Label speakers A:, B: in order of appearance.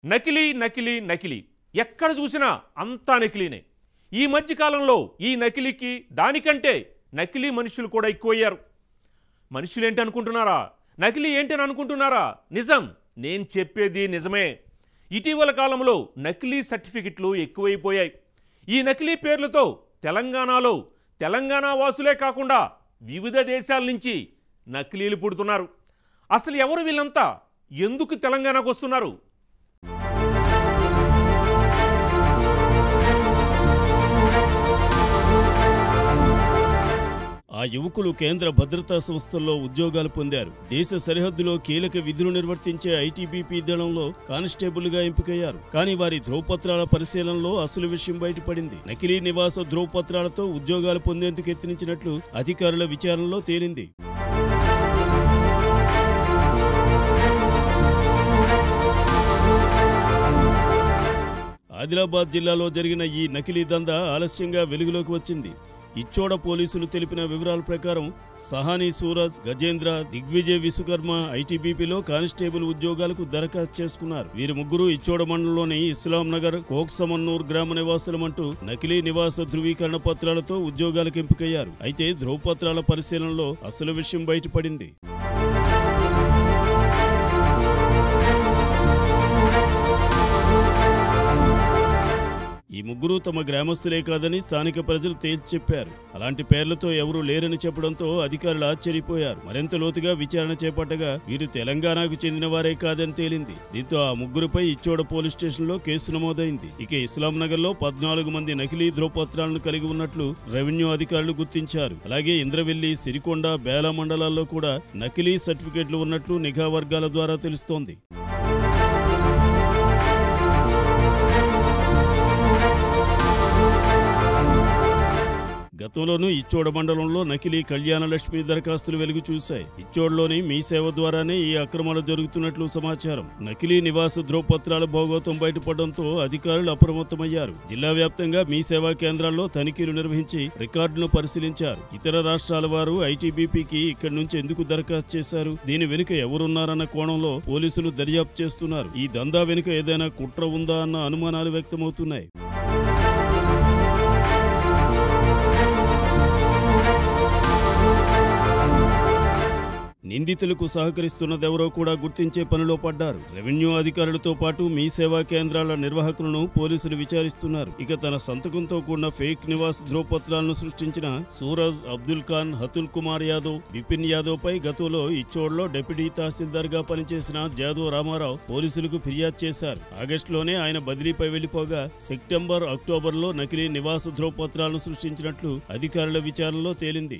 A: నకిలీ నకిలీ నకిలీ ఎక్కడ చూసినా అంతా నకిలీనే. ఈ మధ్య కాలంలో ఈ నకిలీకి దానికంటే నకిలీ మనుషులు కూడా ఎక్కువయ్యారు. మనుషులు ఏంటి అనుకుంటున్నారా? నకిలీ ఏంటని అనుకుంటున్నారా? నిజం, నేను చెప్పేది నిజమే. ఇటీవల కాలంలో నకిలీ సర్టిఫికెట్లు ఎక్కువైపోయాయి. ఈ నకిలీ పేర్లతో తెలంగాణలో తెలంగాణ వాసులే కాకుండా వివిధ దేశాల నుంచి నకిలీలు పుడుతున్నారు. అసలు ఎవరు వీళ్ళంతా? ఎందుకు తెలంగాణకు వస్తున్నారు?
B: ఆ యువకులు కేంద్ర భద్రతా సంస్థల్లో ఉద్యోగాలు పొందారు. దేశ సరిహద్దులో కీలక విధులు నిర్వర్తించే ఐటీబీపీ దళంలో కానిస్టేబుల్గా ఎంపికయ్యారు. కానీ వారి ధ్రువపత్రాల పరిశీలనలో అసలు విషయం బయటపడింది. నకిలీ నివాస ధ్రువపత్రాలతో ఉద్యోగాలు పొందేందుకు యత్నించినట్లు అధికారుల విచారణలో తేలింది. ఆదిలాబాద్ జిల్లాలో జరిగిన ఈ నకిలీ దందా ఆలస్యంగా వెలుగులోకి వచ్చింది. ఇచ్చోడ పోలీసులు తెలిపిన వివరాల ప్రకారం సహానీ సూరజ్, గజేంద్ర, దిగ్విజయ్ విశ్వకర్మ ఐటీబీపీలో కానిస్టేబుల్ ఉద్యోగాలకు దరఖాస్తు చేసుకున్నారు. వీరు ముగ్గురు ఇచ్చోడ మండలంలోని ఇస్లాం నగర్, కోక్సమన్నూర్ గ్రామ నివాసులమంటూ నకిలీ నివాస ధృవీకరణ పత్రాలతో ఉద్యోగాలకు ఎంపికయ్యారు. అయితే ధ్రువపత్రాల పరిశీలనలో అసలు విషయం బయటపడింది. ఈ ముగ్గురు తమ గ్రామస్తులే కాదని స్థానిక ప్రజలు తేల్చి చెప్పారు. అలాంటి పేర్లతో ఎవరూ లేరని చెప్పడంతో అధికారులు ఆశ్చర్యపోయారు. మరింత లోతుగా విచారణ చేపట్టగా వీరు తెలంగాణకు చెందిన వారే కాదని తేలింది. దీంతో ఆ ముగ్గురుపై ఇచ్చోడ పోలీస్ స్టేషన్లో కేసు నమోదైంది. ఇక ఇస్లాం నగర్ లో 14 మంది నకిలీ ధ్రువపత్రాలను కలిగి ఉన్నట్లు రెవెన్యూ అధికారులు గుర్తించారు. అలాగే ఇంద్రవెల్లి, సిరికొండ, బేల మండలాల్లో కూడా నకిలీ సర్టిఫికెట్లు ఉన్నట్లు నిఘా వర్గాల ద్వారా తెలుస్తోంది. గతంలోనూ ఇచ్చోడ మండలంలో నకిలీ కళ్యాణలక్ష్మి దరఖాస్తులు వెలుగు చూశాయి. ఇచ్చోడలోని మీ సేవ ద్వారానే ఈ అక్రమాలు జరుగుతున్నట్లు సమాచారం. నకిలీ నివాస ధ్రువపత్రాల భోగోతం బయటపడడంతో అధికారులు అప్రమత్తమయ్యారు. జిల్లా వ్యాప్తంగా మీ సేవా కేంద్రాల్లో తనిఖీలు నిర్వహించి రికార్డును పరిశీలించారు. ఇతర రాష్ట్రాల వారు ఐటీబీపీకి ఇక్కడి నుంచి ఎందుకు దరఖాస్తు చేశారు, దీని వెనుక ఎవరున్నారన్న కోణంలో పోలీసులు దర్యాప్తు చేస్తున్నారు. ఈ దందా వెనుక ఏదైనా కుట్ర ఉందా అన్న అనుమానాలు వ్యక్తమవుతున్నాయి. నిందితులకు సహకరిస్తున్నదెవరో కూడా గుర్తించే పనిలో పడ్డారు. రెవెన్యూ అధికారులతో పాటు మీ సేవా కేంద్రాల నిర్వాహకులను పోలీసులు విచారిస్తున్నారు. ఇక తన సంతకంతో కూడిన ఫేక్ నివాస్ ధ్రువపత్రాలను సృష్టించిన సూరజ్, అబ్దుల్ ఖాన్, హతుల్ కుమార్ యాదవ్, బిపిన్ యాదవ్ పై గతంలో ఇచ్చోడ్లో డిప్యూటీ తహసీల్దార్ గా పనిచేసిన జాదవ్ రామారావు పోలీసులకు ఫిర్యాదు చేశారు. ఆగస్టులోనే ఆయన బదిలీపై వెళ్లిపోగా సెప్టెంబర్, అక్టోబర్లో నకిలీ నివాస ధ్రువపత్రాలను సృష్టించినట్లు అధికారుల విచారణలో తేలింది.